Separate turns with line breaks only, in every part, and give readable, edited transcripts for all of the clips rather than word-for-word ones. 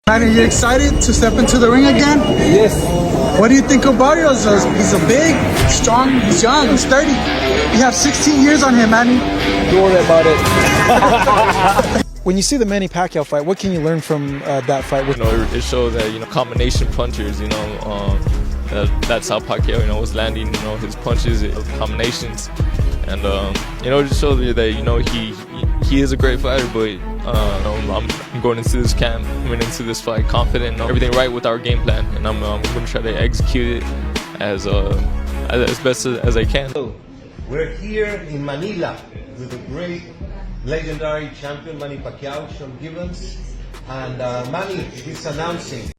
Manny, are you excited to step into the ring again?
Yes.
What do you think of Barrios? He's a big, strong, he's young, he's 30. You have 16 years on him, Manny.
Don't worry about it.
When you see the Manny Pacquiao fight, what can you learn from that fight?
It shows that combination punchers. That's how Pacquiao was landing. His punches, combinations, and it just shows you that he is a great fighter. But I'm going into this camp, going into this fight confident, everything right with our game plan, and I'm going to try to execute it as best as I can.
We're here in Manila with the great legendary champion Manny Pacquiao, Sean Gibbons, and Manny is announcing.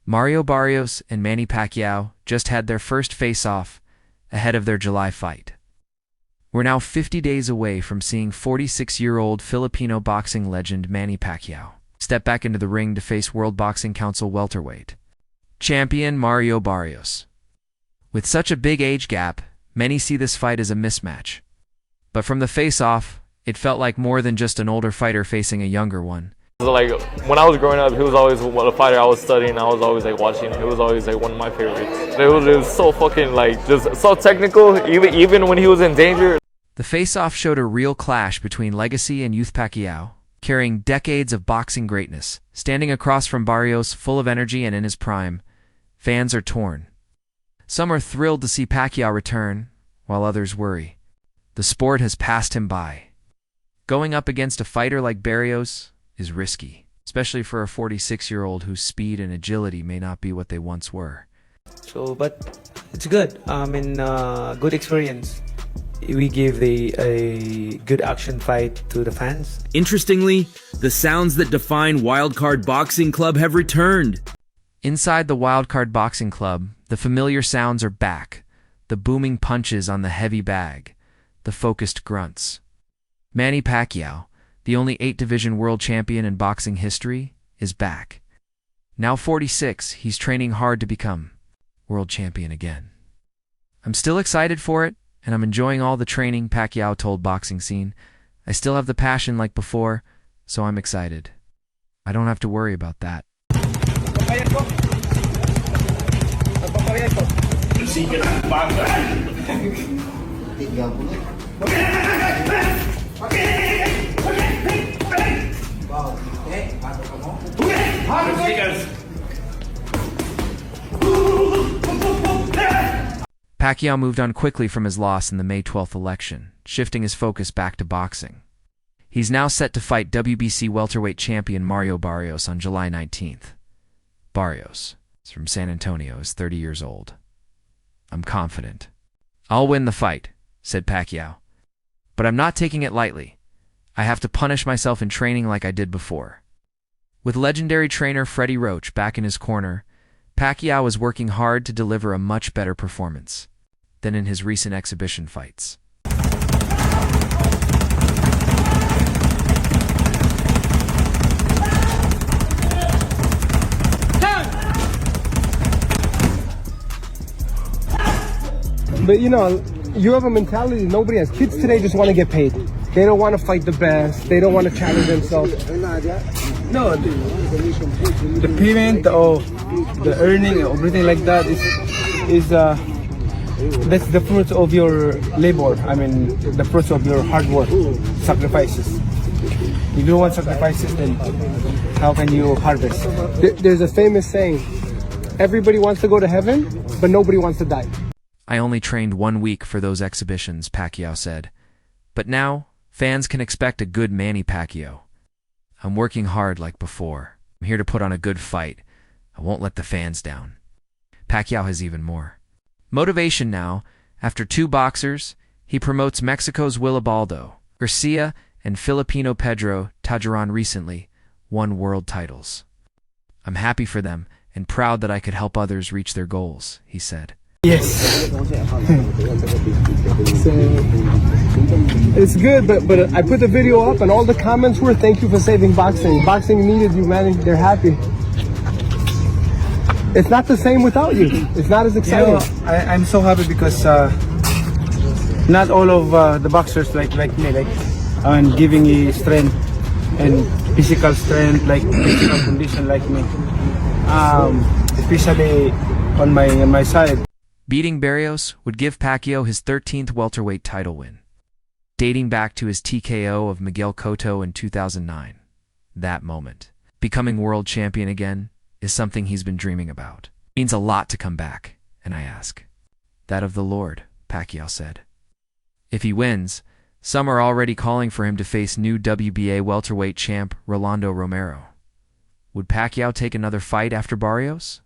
Mario Barrios and Manny Pacquiao just had their first face-off ahead of their July fight. We're now 50 days away from seeing 46-year-old Filipino boxing legend Manny Pacquiao step back into the ring to face World Boxing Council welterweight champion Mario Barrios. With such a big age gap, many see this fight as a mismatch. But from the face-off, it felt like more than just an older fighter facing a younger one.
Like when I was growing up, he was always a fighter I was studying. I was always watching. It was always one of my favorites. It was so fucking just so technical. Even when he was in danger.
The face-off showed a real clash between legacy and youth Pacquiao, carrying decades of boxing greatness, standing across from Barrios, full of energy and in his prime. Fans are torn. Some are thrilled to see Pacquiao return, while others worry. The sport has passed him by. Going up against a fighter like Barrios is risky, especially for a 46-year-old whose speed and agility may not be what they once were.
But it's good. Good experience. We give a good action fight to the fans.
Interestingly, the sounds that define Wildcard Boxing Club have returned.
Inside the Wildcard Boxing Club, the familiar sounds are back. The booming punches on the heavy bag, the focused grunts. Manny Pacquiao, the only 8-division world champion in boxing history, is back. Now 46, he's training hard to become world champion again. I'm still excited for it, and I'm enjoying all the training, Pacquiao told Boxing Scene. I still have the passion like before, so I'm excited. I don't have to worry about that. Pacquiao moved on quickly from his loss in the May 12th election, shifting his focus back to boxing. He's now set to fight WBC welterweight champion Mario Barrios on July 19th. Barrios, from San Antonio, is 30 years old. I'm confident. I'll win the fight, said Pacquiao. But I'm not taking it lightly. I have to punish myself in training like I did before. With legendary trainer Freddie Roach back in his corner, Pacquiao is working hard to deliver a much better performance than in his recent exhibition fights.
But you have a mentality, nobody has. Kids today just want to get paid. They don't want to fight the best. They don't want to challenge themselves. No, the payment or the earning, everything like that is that's the fruit of your labor. The fruit of your hard work, sacrifices. If you don't want sacrifices, then how can you harvest? There's a famous saying, everybody wants to go to heaven, but nobody wants to die.
I only trained 1 week for those exhibitions, Pacquiao said. But now, fans can expect a good Manny Pacquiao. I'm working hard like before. I'm here to put on a good fight. I won't let the fans down. Pacquiao has even more motivation now. After 2 boxers, he promotes Mexico's Willibaldo Garcia and Filipino Pedro Tajaran recently won world titles. I'm happy for them and proud that I could help others reach their goals, he said.
Yes. It's good, but I put the video up and all the comments were, thank you for saving boxing. Boxing needed you, man. They're happy. It's not the same without you. It's not as exciting.
I'm so happy because not all of the boxers like me, and giving me strength and
physical strength, like physical condition like me. Especially on my side.
Beating Barrios would give Pacquiao his 13th welterweight title win, dating back to his TKO of Miguel Cotto in 2009. That moment, becoming world champion again, is something he's been dreaming about. It means a lot to come back, and I ask. That of the Lord, Pacquiao said. If he wins, some are already calling for him to face new WBA welterweight champ Rolando Romero. Would Pacquiao take another fight after Barrios?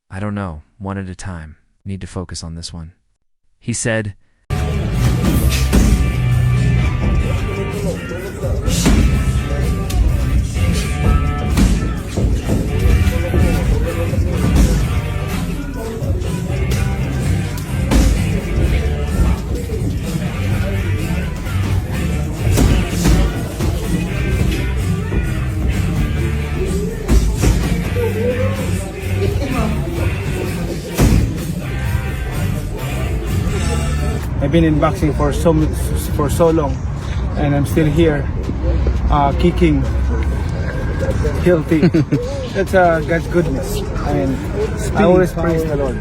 I don't know, one at a time. Need to focus on this one. He said,
I've been in boxing for so long, and I'm still here, kicking, healthy. That's God's goodness. I mean, I always praise the Lord.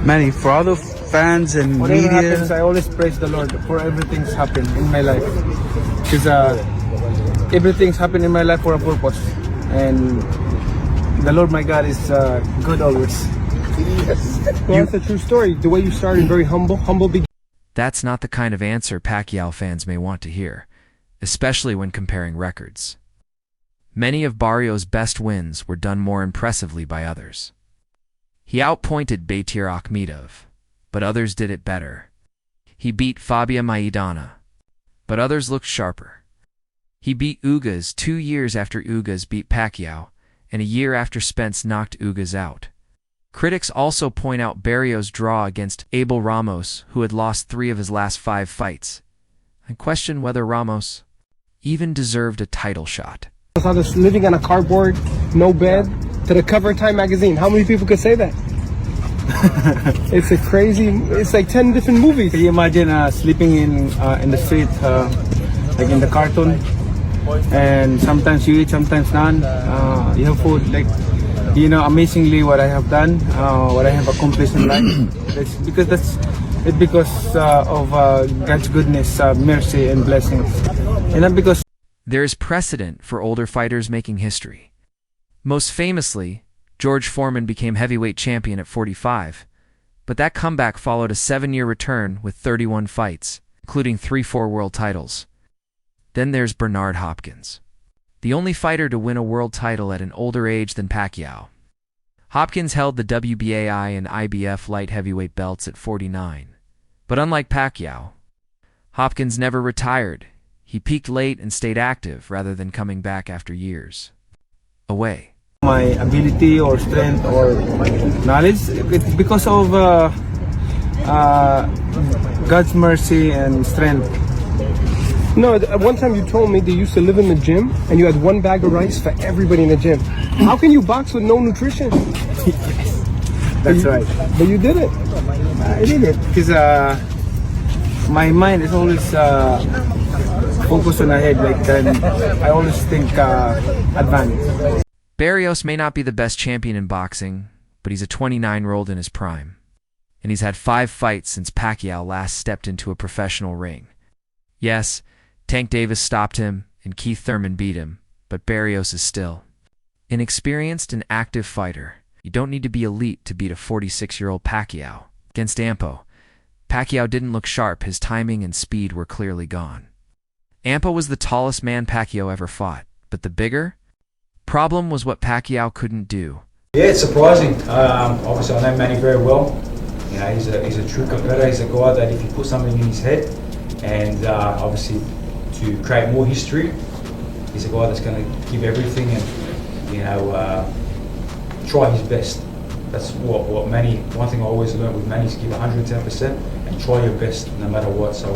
Manny, for all the fans and
Whatever
media,
happens, I always praise the Lord for everything's happened in my life. Because everything's happened in my life for a purpose, and the Lord, my God, is good always. Well, that's a true story. The way you started, very humble beginning.
that's not the kind of answer Pacquiao fans may want to hear, especially when comparing records. Many of Barrios' best wins were done more impressively by others. He outpointed Baitir Akhmedov, but others did it better. He beat Fabia Maidana, but others looked sharper. He beat Ugas 2 years after Ugas beat Pacquiao, and a year after Spence knocked Ugas out. Critics also point out Barrios' draw against Abel Ramos, who had lost 3 of his last 5 fights, and question whether Ramos even deserved a title shot.
I was living on a cardboard, no bed, to the cover of Time magazine. How many people could say that? It's like 10 different movies. Can you imagine sleeping in the street, like in the cartoon, and sometimes you eat, sometimes none. You have food, like, you know, amazingly what I have done, what I have accomplished in life. It's because of God's goodness, mercy, and blessings, and not because.
There is precedent for older fighters making history. Most famously, George Foreman became heavyweight champion at 45, but that comeback followed a 7-year return with 31 fights, including 3-4 world titles. Then there's Bernard Hopkins, the only fighter to win a world title at an older age than Pacquiao. Hopkins held the WBAI and IBF light heavyweight belts at 49. But unlike Pacquiao, Hopkins never retired. He peaked late and stayed active rather than coming back after years away.
My ability or strength or knowledge, it's because of God's mercy and strength. No, one time you told me that you used to live in the gym and you had 1 bag of rice for everybody in the gym. How can you box with no nutrition? Yes, that's right. But you did it. I did it because my mind is always focused on ahead. Like I always think advance.
Barrios may not be the best champion in boxing, but he's a 29-year-old in his prime. And he's had 5 fights since Pacquiao last stepped into a professional ring. Yes, Tank Davis stopped him, and Keith Thurman beat him, but Barrios is still an experienced and active fighter. You don't need to be elite to beat a 46-year-old Pacquiao. Against Ampo, Pacquiao didn't look sharp. His timing and speed were clearly gone. Ampo was the tallest man Pacquiao ever fought, but the bigger problem was what Pacquiao couldn't do.
Yeah, it's surprising. Obviously, I know Manny very well. You know, he's a true competitor. He's a guy that if you put something in his head, and obviously to create more history, he's a guy that's going to give everything and, you know, try his best. That's what Manny, one thing I always learned with Manny is give 110% and try your best no matter what. So,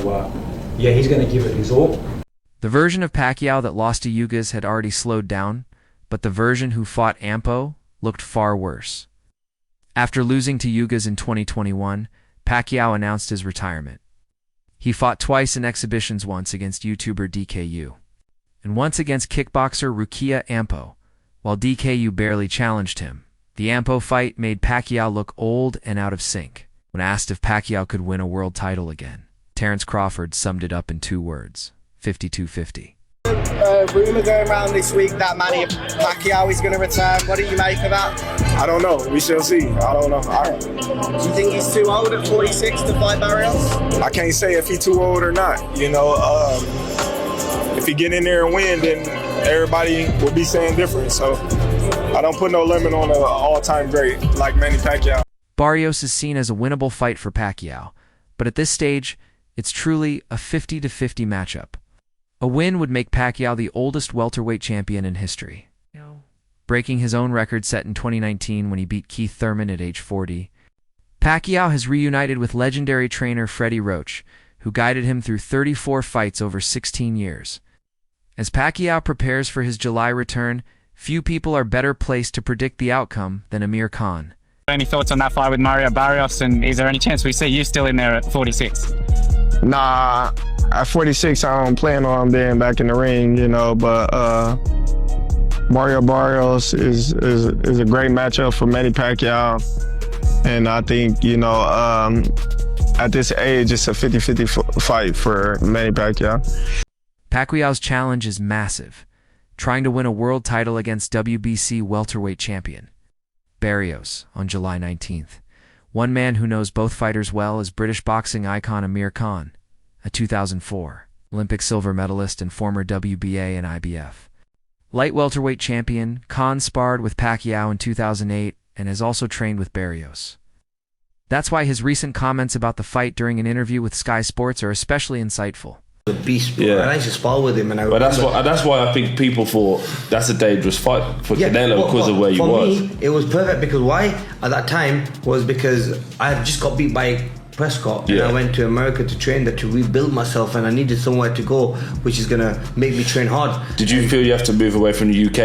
yeah, he's going to give it his all.
The version of Pacquiao that lost to Ugas had already slowed down, but the version who fought Ampo looked far worse. After losing to Ugas in 2021, Pacquiao announced his retirement. He fought twice in exhibitions, once against YouTuber DKU, and once against kickboxer Rukia Ampo, while DKU barely challenged him. The Ampo fight made Pacquiao look old and out of sync. When asked if Pacquiao could win a world title again, Terence Crawford summed it up in 2 words: 52-50.
Rumour going around this week that Manny Pacquiao is going to return. What do you make of that?
I don't know. We shall see. I don't know.
Do you think he's too old at 46 to fight Barrios?
I can't say if he's too old or not. You know, if he get in there and win, then everybody will be saying different. So I don't put no limit on an all-time great like Manny Pacquiao.
Barrios is seen as a winnable fight for Pacquiao, but at this stage, it's truly a 50-50 matchup. A win would make Pacquiao the oldest welterweight champion in history, breaking his own record set in 2019 when he beat Keith Thurman at age 40. Pacquiao has reunited with legendary trainer Freddie Roach, who guided him through 34 fights over 16 years. As Pacquiao prepares for his July return, few people are better placed to predict the outcome than Amir Khan.
Any thoughts on that fight with Mario Barrios, and is there any chance we see you still in there at 46?
Nah, at 46, I don't plan on being back in the ring, you know, but Mario Barrios is a great matchup for Manny Pacquiao. And I think, you know, at this age, it's a 50-50 fight for Manny Pacquiao.
Pacquiao's challenge is massive, trying to win a world title against WBC welterweight champion Barrios on July 19th. One man who knows both fighters well is British boxing icon Amir Khan, a 2004 Olympic silver medalist and former WBA and IBF light welterweight champion. Khan sparred with Pacquiao in 2008 and has also trained with Barrios. That's why his recent comments about the fight during an interview with Sky Sports are especially insightful.
A beast, bro. I used to spar with him, and
but that's why I think people thought that's a dangerous fight for Canelo because of where you was.
For me, it was perfect because why at that time was because I had just got beat by Prescott, and I went to America to train there to rebuild myself, and I needed somewhere to go, which is gonna make me train hard.
Did you feel you have to move away from the UK?